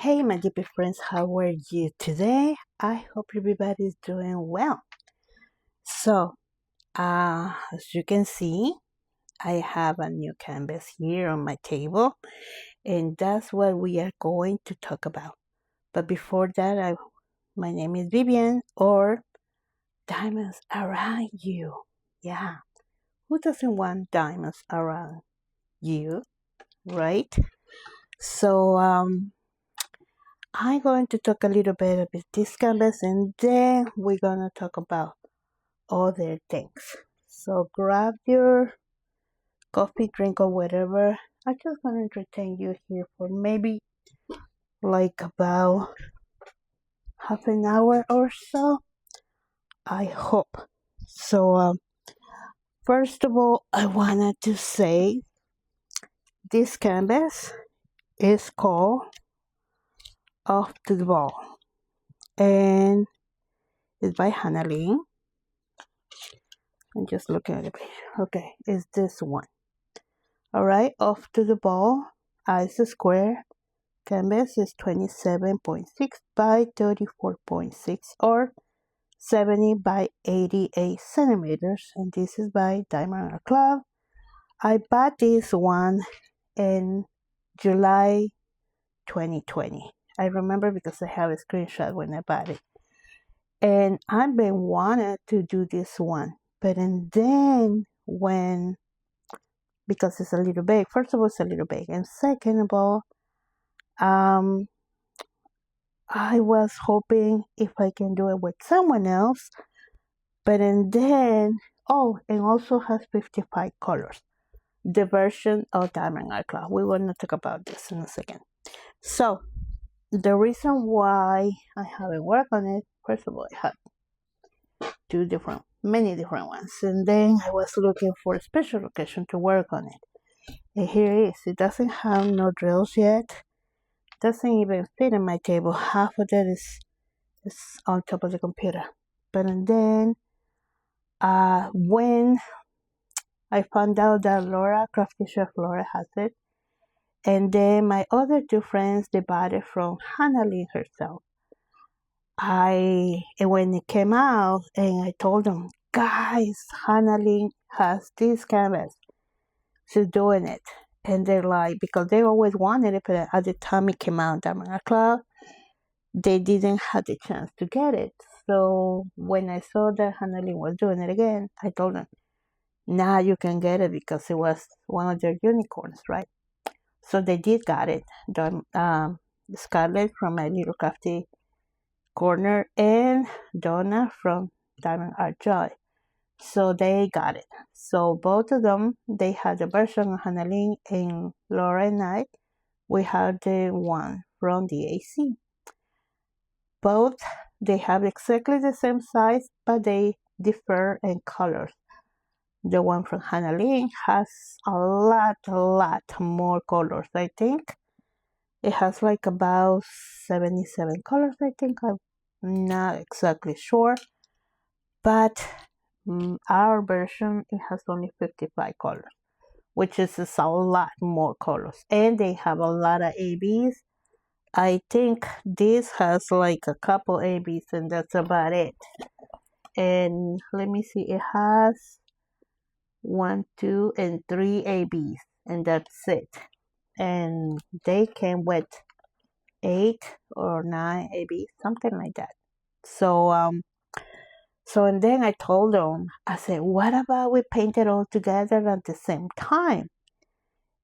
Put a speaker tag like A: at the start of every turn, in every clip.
A: Hey, my dear friends, how are you today? I hope everybody's doing well. So, as you can see, I have a new canvas here on my table, and that's what we are going to talk about. But before that, my name is Vivian, or Diamonds Around You. Yeah, who doesn't want diamonds around you, right? So, I'm going to talk a little bit about this canvas and then we're going to talk about other things. So grab your coffee, drink, or whatever. I'm just going to entertain you here for maybe like about half an hour or so. I hope. So, first of all, I wanted to say this canvas is called Off to the Ball and it's by Hannah Lee. I'm just looking at the page. Okay, it's this one. Alright, Off to the Ball. Is a square. Canvas is 27.6 by 34.6 or 70 by 88 centimeters. And this is by Diamond Art Club. I bought this one in July 2020. I remember because I have a screenshot when I bought it. And I've been wanting to do this one. But and then when, because it's a little big, first of all, it's a little big. And second of all, I was hoping if I can do it with someone else. But and then, oh, and also has 55 colors. The version of Diamond Art Club. We will not talk about this in a second. So, the reason why I haven't worked on it, first of all, I had many different ones. And then I was looking for a special occasion to work on it. And here it is. It doesn't have no drills yet. Doesn't even fit in my table. Half of that is on top of the computer. But and then when I found out that Crafty Chef Laura has it, and then my other two friends, they bought it from Hannah Lee herself. And when it came out, and I told them, guys, Hannah Lee has this canvas. She's doing it. And they're like, because they always wanted it, but at the time it came out, Diamond Art Club, they didn't have the chance to get it. So when I saw that Hannah Lee was doing it again, I told them, now you can get it because it was one of their unicorns, right? So they did got it. Scarlett from My Little Crafty Corner and Donna from Diamond Art Joy. So they got it. So both of them, they had the version of Hannah Lee and Laura and I. We had the one from the AC. Both, they have exactly the same size, but they differ in colors. The one from Hannah Lee has a lot more colors. I think it has like about 77 colors. I think I'm not exactly sure, but our version, it has only 55 colors, which is a lot more colors, and they have a lot of ABs. I think this has like a couple ABs and that's about it. And let me see, it has 1, 2, and 3 ABs, and that's it. And they came with 8 or 9 ABs, something like that. So and then I told them, I said, what about we paint it all together at the same time?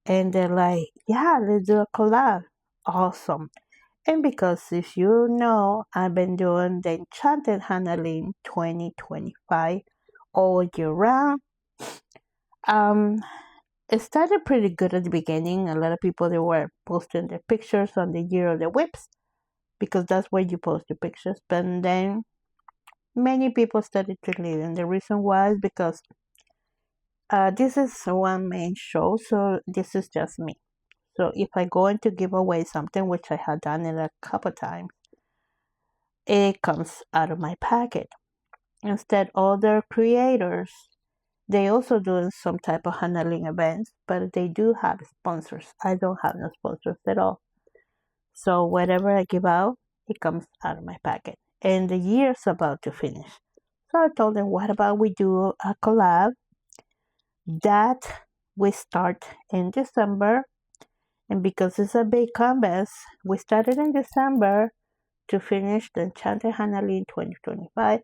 A: And they're like, yeah, let's do a collab. Awesome. And because if you know, I've been doing the Enchanted Hannah Lee 2025 all year round. It started pretty good at the beginning. A lot of people, they were posting their pictures on the Year of the Whips because that's where you post your pictures. But then many people started to leave, and the reason was because this is one main show, so this is just me. So if I go in to give away something, which I have done it a couple times, it comes out of my packet. Instead, other creators, they also do some type of handling events, but they do have sponsors. I don't have no sponsors at all. So whatever I give out, it comes out of my pocket. And the year's about to finish. So I told them, what about we do a collab that we start in December? And because it's a big canvas, we started in December to finish the Enchanted Hanali in 2025.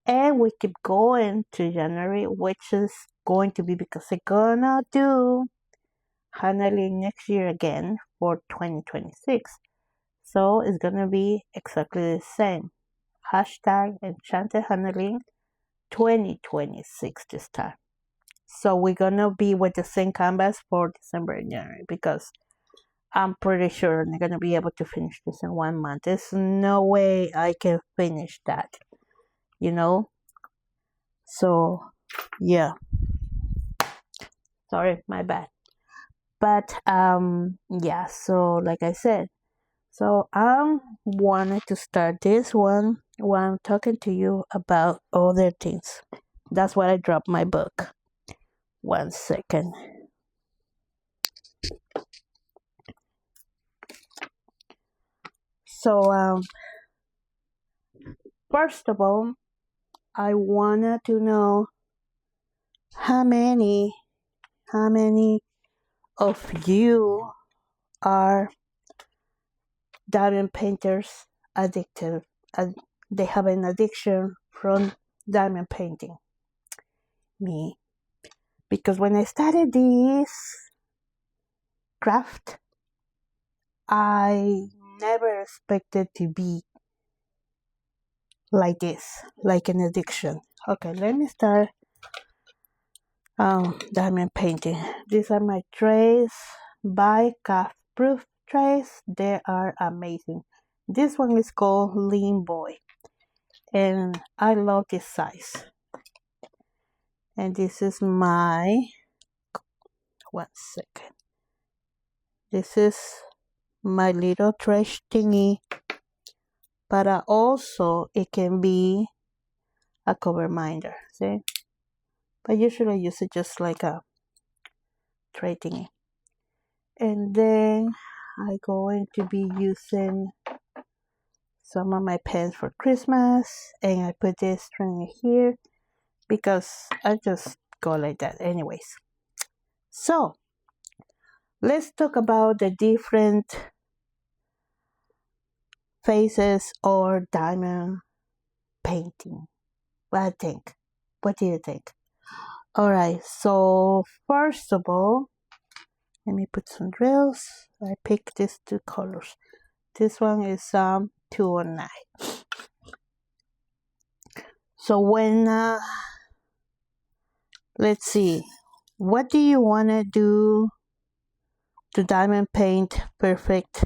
A: And we keep going to January, which is going to be because they're gonna do Hanali next year again for 2026. So it's gonna be exactly the same. Hashtag Enchanted Handling 2026 this time. So we're gonna be with the same canvas for December and January because I'm pretty sure they're gonna be able to finish this in 1 month. There's no way I can finish that, you know? So yeah. Sorry, my bad. But yeah, so like I said, so I wanted to start this one while I'm talking to you about other things. That's why I dropped my book. 1 second. So first of all, I wanted to know how many how many of you are diamond painters addicted. They have an addiction from diamond painting. Me, because when I started this craft, I never expected to be like this, like an addiction. Okay, let me start diamond painting. These are my trays by Calf Proof trays. They are amazing. This one is called Lean Boy, and I love this size. And this is my 1 second. This is my little trash thingy, but also it can be a cover minder. See, but usually I use it just like a tray thingy. And then I'm going to be using some of my pens for Christmas, and I put this string here because I just go like that anyways. So let's talk about the different phases or diamond painting. What do you think? Alright, so first of all, let me put some drills. I picked these two colors. This one is 209. So when let's see, what do you want to do to diamond paint perfect?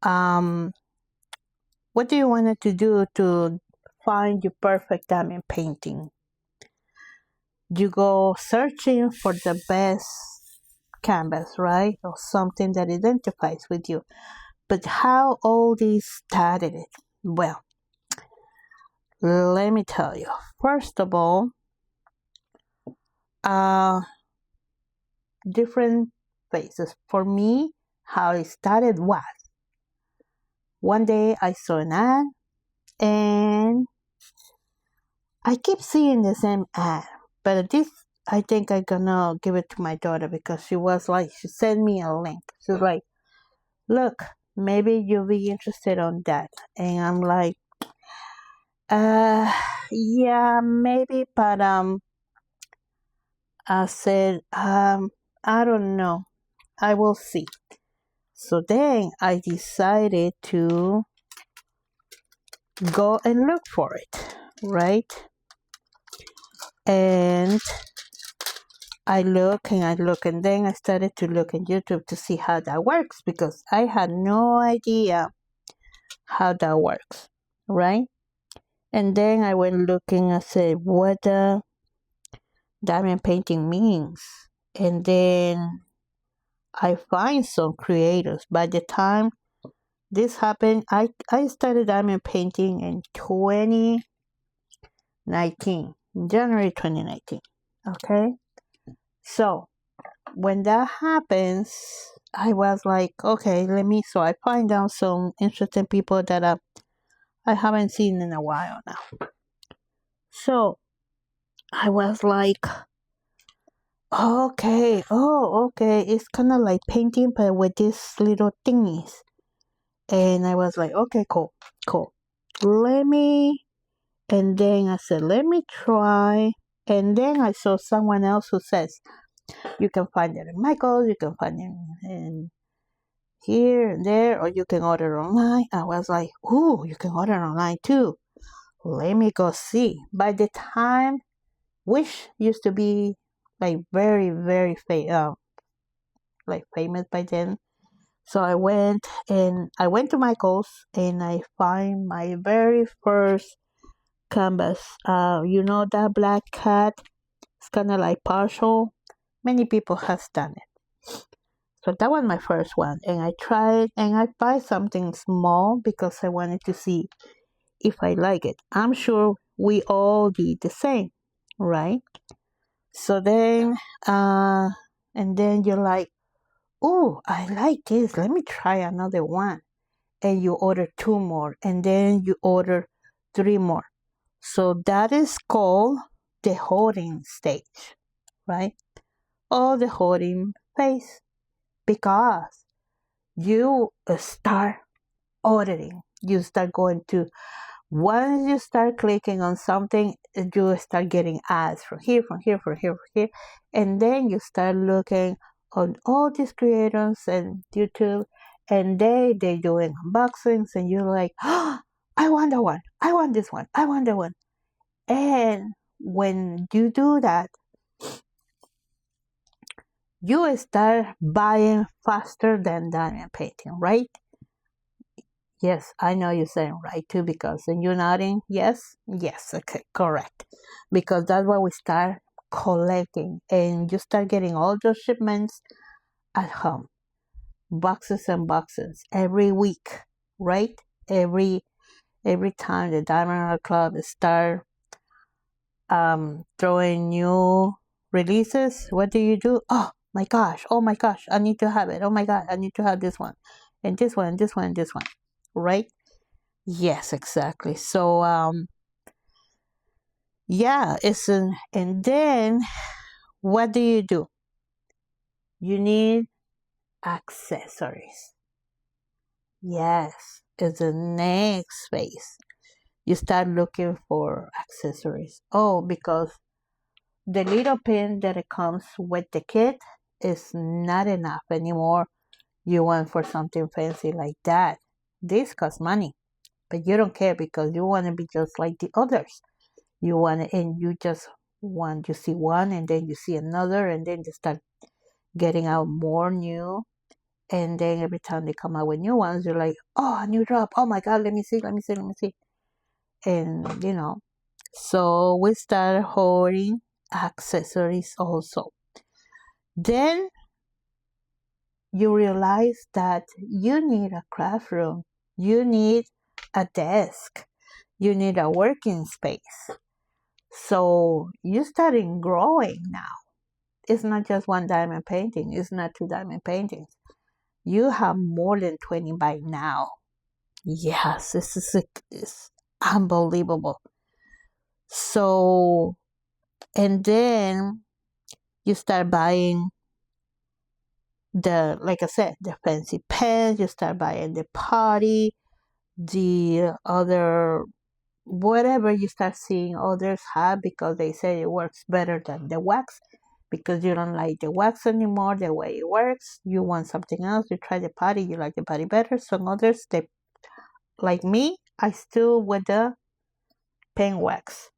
A: What do you want to do to find your perfect diamond painting? You go searching for the best canvas, right? Or something that identifies with you. But how all this started it? Well, let me tell you. First of all, different phases. For me, how it started was one day I saw an ad and I keep seeing the same ad. But this, I think I'm gonna give it to my daughter because she sent me a link. She's like, look, maybe you'll be interested on that. And I'm like, yeah, maybe, but I said, I don't know. I will see. So then I decided to go and look for it, right? And I look and I look, and then I started to look on YouTube to see how that works because I had no idea how that works, right? And then I went looking. I said, what diamond painting means, and then I find some creators. By the time this happened, I started diamond painting in 2019, January 2019. Okay, so when that happens, I was like, okay, let me. So I find out some interesting people that I haven't seen in a while now. So I was like, okay, oh, okay. It's kind of like painting, but with these little thingies. And I was like, okay, cool, cool. Let me. And then I said, let me try. And then I saw someone else who says, you can find it in Michael's, you can find it in here and there, or you can order online. I was like, ooh, you can order online too. Let me go see. By the time Wish used to be like very, very like famous by then. So I went to Michael's and I find my very first canvas. That black cat. It's kind of like partial. Many people has done it. So that was my first one, and I tried, and I buy something small because I wanted to see if I like it. I'm sure we all did the same, right? So then, and then you're like, oh, I like this. Let me try another one. And you order two more, and then you order three more. So that is called the hoarding stage, right? Or the hoarding phase, because you start ordering. You start going to, once you start clicking on something, you start getting ads from here, from here, from here, from here. And then you start looking on all these creators and YouTube, and they doing unboxings, and you're like, oh, I want that one. I want this one. I want that one. And when you do that, you start buying faster than diamond painting, right? Yes, I know you're saying right too, because and you're nodding. Yes, yes, okay, correct. Because that's why we start collecting, and you start getting all those shipments at home, boxes and boxes every week, right? Every every time the Diamond Art Club start throwing new releases, what do? Oh my gosh, I need to have it. Oh my god, I need to have this one, and this one, and this one, and this one, right? Yes, exactly. So yeah, and then what do? You need accessories. Yes, it's the next phase. You start looking for accessories. Oh, because the little pin that it comes with the kit is not enough anymore. You want for something fancy like that. This costs money, but you don't care because you want to be just like the others. You want to, and you just want, you see one and then you see another, and then you start getting out more new. And then every time they come out with new ones, you're like, oh, a new drop. Oh my God, let me see, let me see, let me see. And so we start hoarding accessories also. Then you realize that you need a craft room, you need a desk, you need a working space. So you starting growing now. It's not just one diamond painting, it's not two diamond paintings. You have more than 20 by now. Yes, it's unbelievable. So, and then you start buying like I said, the fancy pens, you start buying the potty, the other, whatever you start seeing others have because they say it works better than the wax, because you don't like the wax anymore the way it works. You want something else. You try the potty, you like the potty better. Some others, they like me, I still with the pen wax.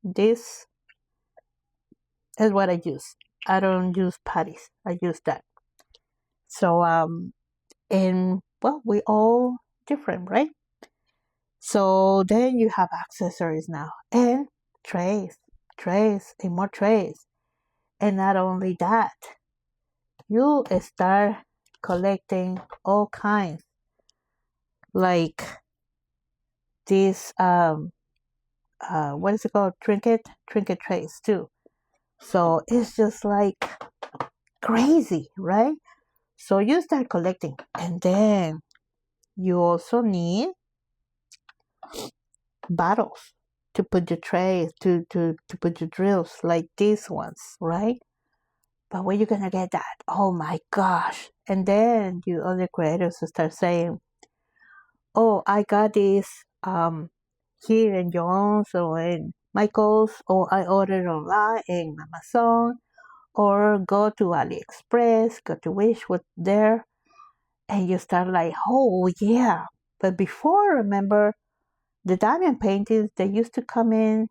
A: This is what I use. I don't use patties. I use that. So and well, we all different, right? So then you have accessories now and trays, trays, and more trays. And not only that, you start collecting all kinds, like these what is it called, trinket trays too. So it's just like crazy, right? So you start collecting, and then you also need bottles to put the trays, to put the drills like these ones, right? But where you gonna get that? Oh my gosh. And then you other creators will start saying, oh, I got this here in Jones or in Michael's, or I ordered online in Amazon, or go to AliExpress, go to Wish, what's there, and you start like, oh yeah. But before, remember, the diamond paintings, they used to come in,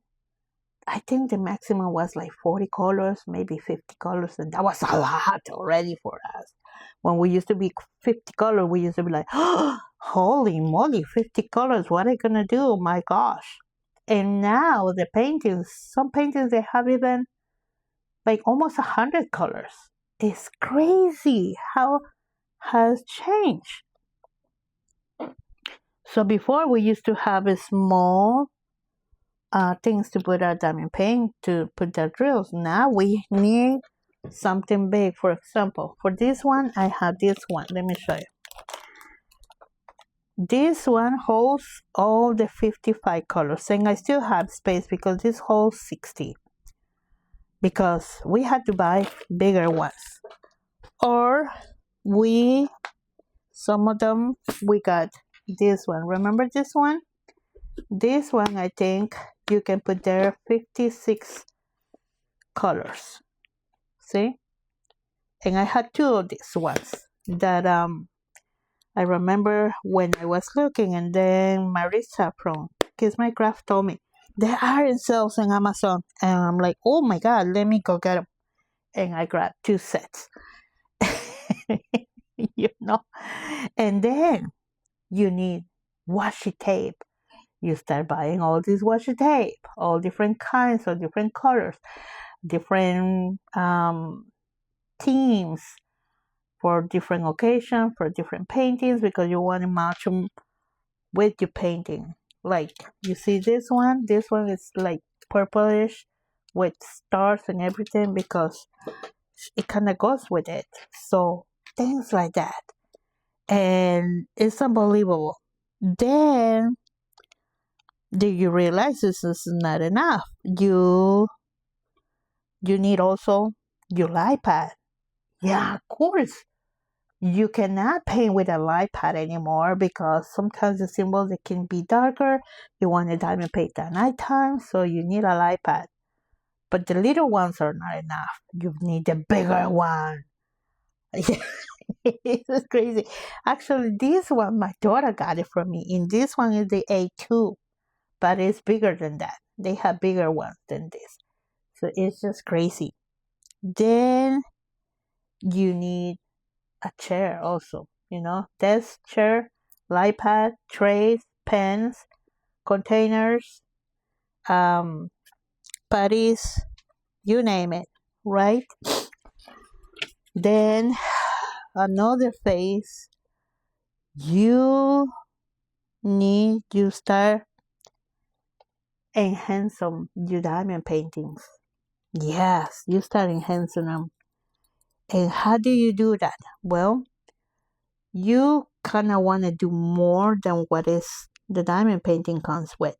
A: I think the maximum was like 40 colors, maybe 50 colors, and that was a lot already for us. When we used to be 50 colors, we used to be like, oh, holy moly, 50 colors, what are you gonna do? My gosh. And now the paintings, some paintings, they have even like almost 100 colors. It's crazy how has changed. So before we used to have a small things to put our diamond paint, to put the drills. Now we need something big. For example, for this one, I have this one. Let me show you. This one holds all the 55 colors, and I still have space because this holds 60. Because we had to buy bigger ones, or some of them we got this one. Remember this one? This one, I think you can put there 56 colors. See? And I had two of these ones that I remember when I was looking, and then Marissa from Kiss My Craft told me they are in sales on Amazon, and I'm like, oh my god, let me go get them. And I grabbed two sets. you know, and then you need washi tape. You start buying all this washi tape, all different kinds of different colors, different themes for different occasions, for different paintings, because you want to match them with your painting. Like you see this one is like purplish with stars and everything because it kind of goes with it. So things like that. And it's unbelievable. Then do you realize this is not enough? You need also your iPad. Yeah, of course. You cannot paint with a light pad anymore because sometimes the symbols they can be darker. You want a diamond paint at nighttime, so you need a light pad. But the little ones are not enough. You need the bigger one. It's crazy. Actually, this one, my daughter got it from me. And this one is the A2, but it's bigger than that. They have bigger ones than this. So it's just crazy. Then you need a chair also, desk, chair, iPad, trays, pens, containers, um, putties, you name it, right? Then another phase, you need to start enhancing your diamond paintings. Yes, you start enhancing them. And how do you do that? Well, you kind of want to do more than what is the diamond painting comes with.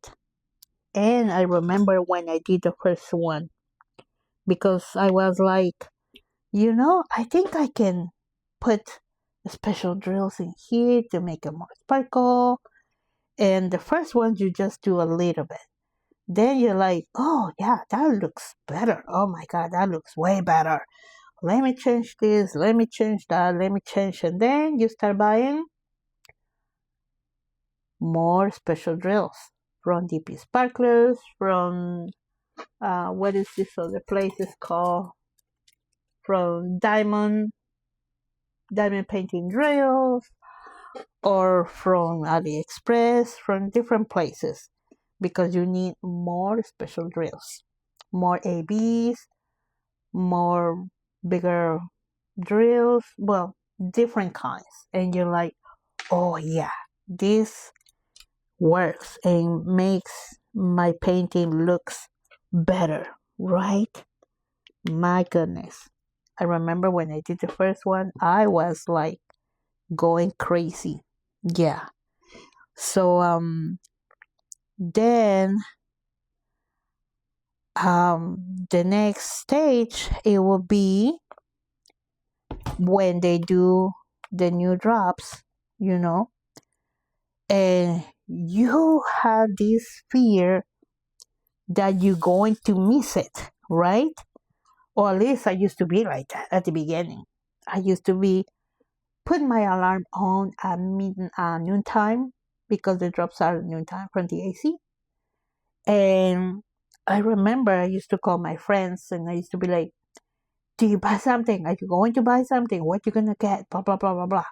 A: And I remember when I did the first one, because I was like, I think I can put special drills in here to make it more sparkle. And the first one, you just do a little bit. Then you're like, oh yeah, that looks better. Oh my God, that looks way better. Let me change this, let me change that, let me change. And then you start buying more special drills from DP Sparklers, from what is this other place is called? From diamond painting drills, or from AliExpress, from different places, because you need more special drills, more ABs, more bigger drills, well, different kinds. And you're like, oh yeah, this works and makes my painting looks better, right? My goodness. I remember when I did the first one, I was like going crazy. Yeah. So then the next stage it will be when they do the new drops, you know, and you have this fear that you're going to miss it, right? Or at least I used to be like that at the beginning. I used to be put my alarm on at noontime because the drops are at noontime from the AC. And I remember I used to call my friends and I used to be like, do you buy something? Are you going to buy something? What you gonna get? Blah blah blah blah blah.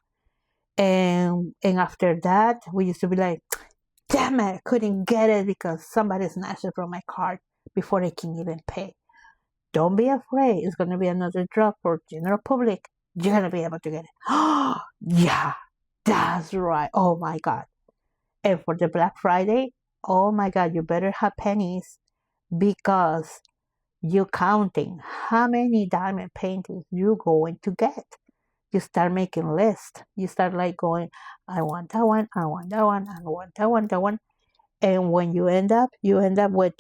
A: And after that we used to be like, damn it, I couldn't get it because somebody snatched it from my card before I can even pay. Don't be afraid. It's gonna be another drop for general public. You're gonna be able to get it. Oh yeah, that's right. Oh my god. And for the Black Friday, oh my god, you better have pennies because you're counting how many diamond paintings you're going to get. You start making lists. You start like going, I want that one, I want that one, I want that one, that one. And when you end up with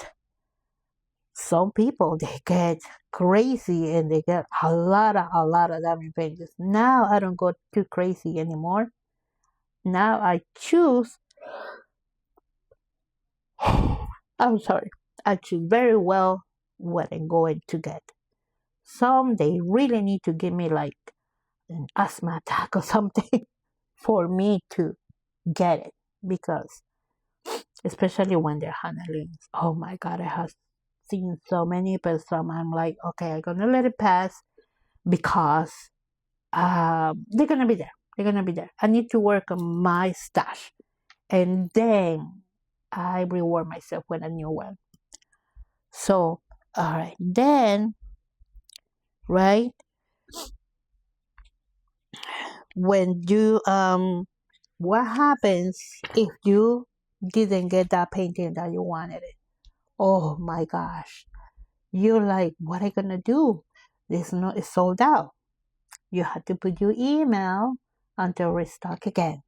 A: some people they get crazy and they get a lot of diamond paintings. Now I don't go too crazy anymore. Now I choose I'm sorry. I choose very well what I'm going to get. Some they really need to give me like an asthma attack or something for me to get it because especially when they're handling. Oh my god, I have seen so many, but some I'm like, okay, I'm gonna let it pass because they're gonna be there. They're gonna be there. I need to work on my stash, and then I reward myself with a new one. So, all right, then right when you what happens if you didn't get that painting that you wanted it? Oh my gosh, you're like, what are you gonna do? This no, it's sold out. You have to put your email until restock again.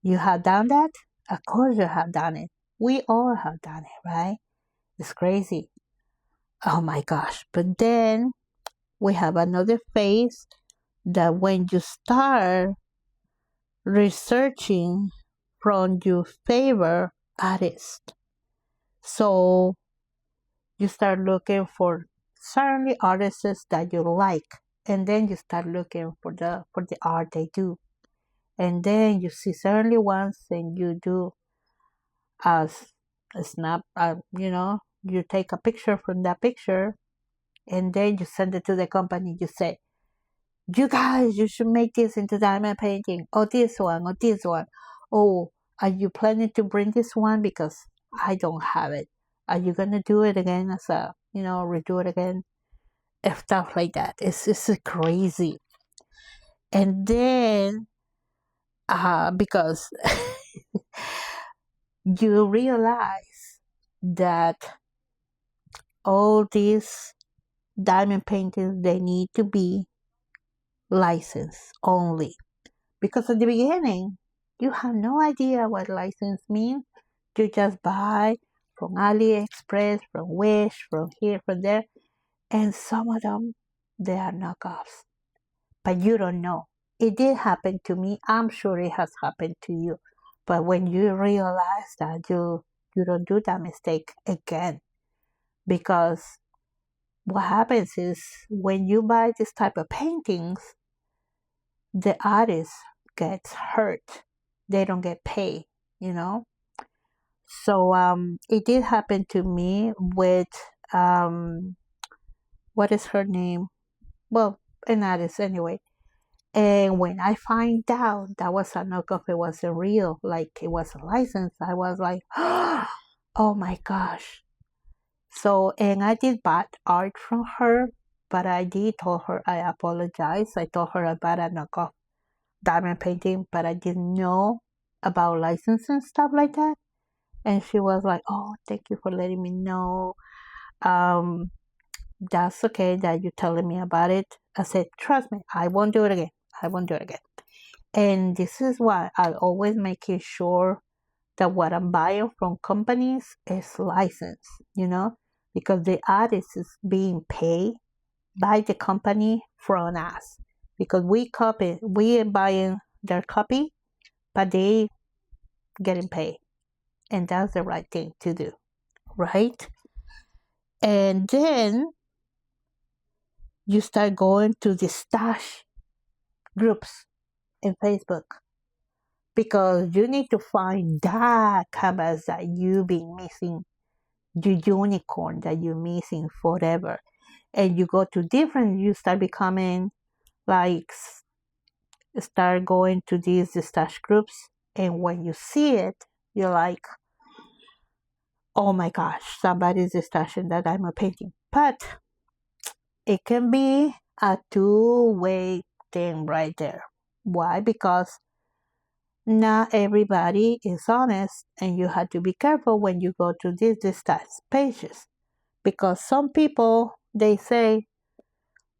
A: You have done that? Of course you have done it. We all have done it, right? It's crazy. Oh my gosh. But then we have another phase that when you start researching from your favorite artist. So you start looking for certainly artists that you like and then you start looking for the art they do. And then you see certainly ones and you do as a snap, you take a picture from that picture and then you send it to the company. You say, you guys, you should make this into diamond painting, or this one, or this one. Oh, are you planning to bring this one? Because I don't have it. Are you going to do it again as a, redo it again? Stuff like that. It's crazy. And then, because you realize that all these diamond paintings, they need to be licensed only. Because at the beginning, you have no idea what license means. You just buy from AliExpress, from Wish, from here, from there. And some of them, they are knockoffs. But you don't know. It did happen to me. I'm sure it has happened to you. But when you realize that you don't do that mistake again. Because what happens is when you buy this type of paintings, the artist gets hurt. They don't get paid, you know. So it did happen to me with what is her name? Well, an artist anyway. And when I find out that was a knockoff, it wasn't real, like it was a license, I was like, oh my gosh. So, and I did buy art from her, but I did told her I apologize. I told her about a knockoff diamond painting, but I didn't know about licensing stuff like that. And she was like, "Oh, thank you for letting me know." Um, That's okay that you're telling me about it. I said, trust me, I won't do it again. I won't do it again. And this is why I always make sure that what I'm buying from companies is licensed, because the artist is being paid by the company from us. Because we are buying their copy, but they getting paid. And that's the right thing to do, right? And then you start going to the stash groups in Facebook because you need to find that canvas that you've been missing, the unicorn that you're missing forever. And you go to different, you start becoming like, start going to these stash groups. And when you see it, you're like, oh my gosh, somebody's stashing that diamond painting. But it can be a two-way thing right there. Why? Because not everybody is honest, and you have to be careful when you go to these stats pages. Because some people, they say,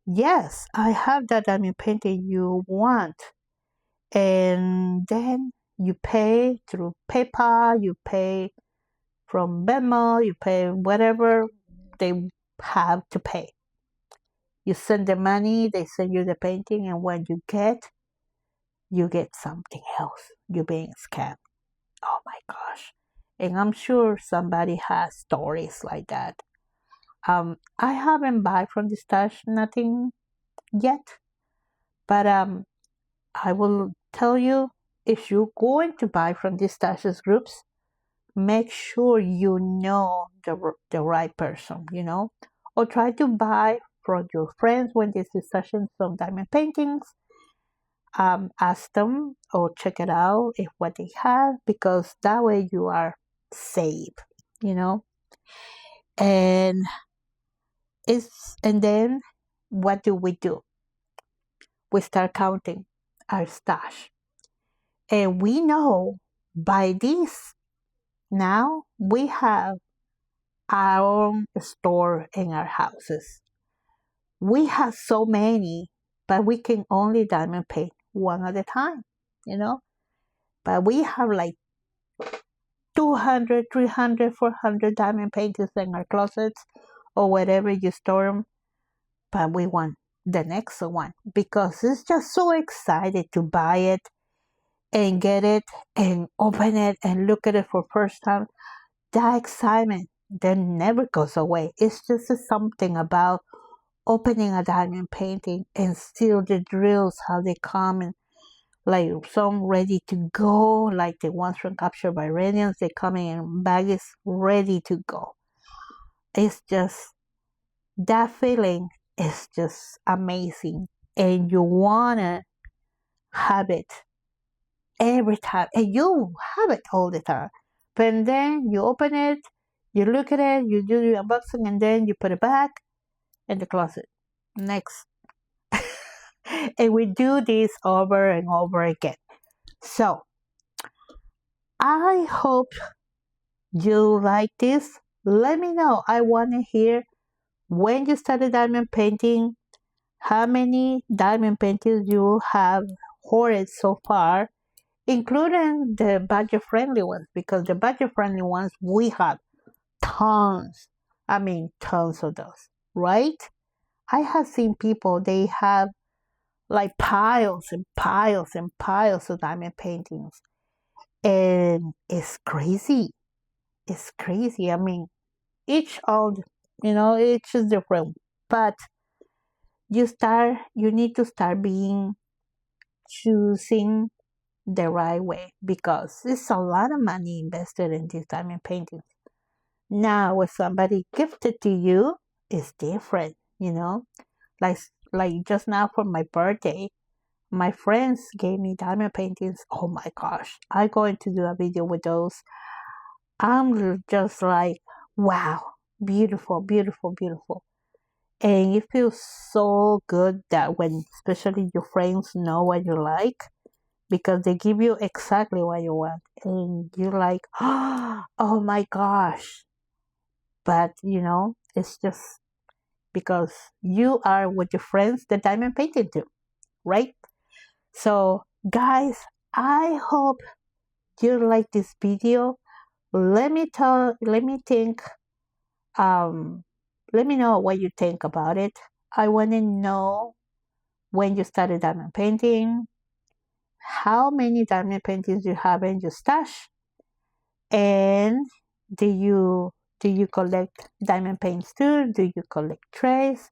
A: yes, I have that diamond painting you want. And then you pay through PayPal, you pay from Venmo, you pay whatever they have to pay. You send the money, they send you the painting, and when you get something else. You're being scammed. Oh my gosh. And I'm sure somebody has stories like that. I haven't bought from the stash nothing yet, but I will tell you, if you're going to buy from these stashes groups, make sure you know the right person, or try to buy from your friends when there's discussions some diamond paintings. Ask them or check it out if what they have, because that way you are safe, you know. And then what do? We start counting our stash, and we know by this now we have our own store in our houses. We have so many, but we can only diamond paint one at a time, you know. But we have like 200, 300, 400 diamond paintings in our closets or wherever you store them. But we want the next one because it's just so excited to buy it and get it and open it and look at it for first time. That excitement that never goes away. It's just something about opening a diamond painting and still the drills, how they come and like some ready to go, like the ones from Captured by Radiance, they come in bags ready to go. It's just, that feeling is just amazing. And you wanna have it every time. And you have it all the time. But then you open it, you look at it, you do the unboxing, and then you put it back in the closet. Next. And we do this over and over again. So I hope you like this. Let me know. I want to hear when you started diamond painting, how many diamond paintings you have hoarded so far, including the budget friendly ones, because the budget friendly ones we have tons. I mean, tons of those, right? I have seen people, they have like piles and piles and piles of diamond paintings. And it's crazy. It's crazy. I mean, each old, each is different. But you need to start being choosing the right way because it's a lot of money invested in these diamond paintings. Now, when somebody gifted to you, it's different, Like like just now for my birthday, my friends gave me diamond paintings. Oh my gosh, I'm going to do a video with those. I'm just like, wow, beautiful, beautiful, beautiful. And it feels so good that when, especially your friends know what you like, because they give you exactly what you want. And you're like, oh my gosh. But, it's just, because you are with your friends the diamond painting too, right? So, guys, I hope you like this video. Let me think, um, let me know what you think about it. I want to know when you started diamond painting, how many diamond paintings you have in your stash, and do you do you collect diamond paints too? Do you collect trays?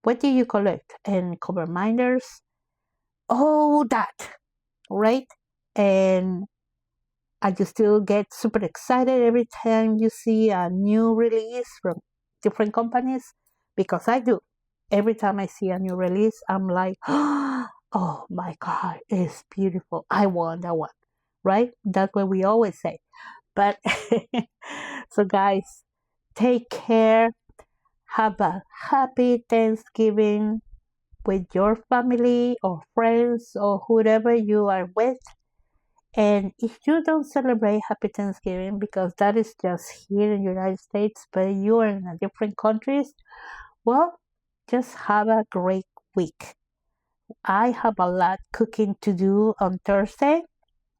A: What do you collect? And cover minders, all that, right? And I just still get super excited every time you see a new release from different companies, because I do. Every time I see a new release, I'm like, oh my God, it's beautiful. I want that one, right? That's what we always say. But so, guys, take care. Have a happy Thanksgiving with your family or friends or whoever you are with. And if you don't celebrate Happy Thanksgiving, because that is just here in the United States, but you are in a different countries, well, just have a great week. I have a lot cooking to do on Thursday,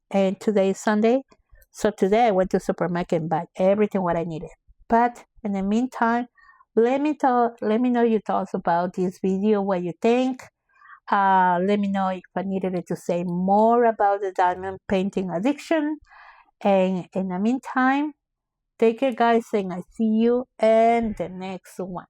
A: and today is Sunday. So today I went to supermarket and bought everything what I needed. But in the meantime, let me know your thoughts about this video, what you think. Let me know if I needed to say more about the diamond painting addiction. And in the meantime, take care, guys, and I see you in the next one.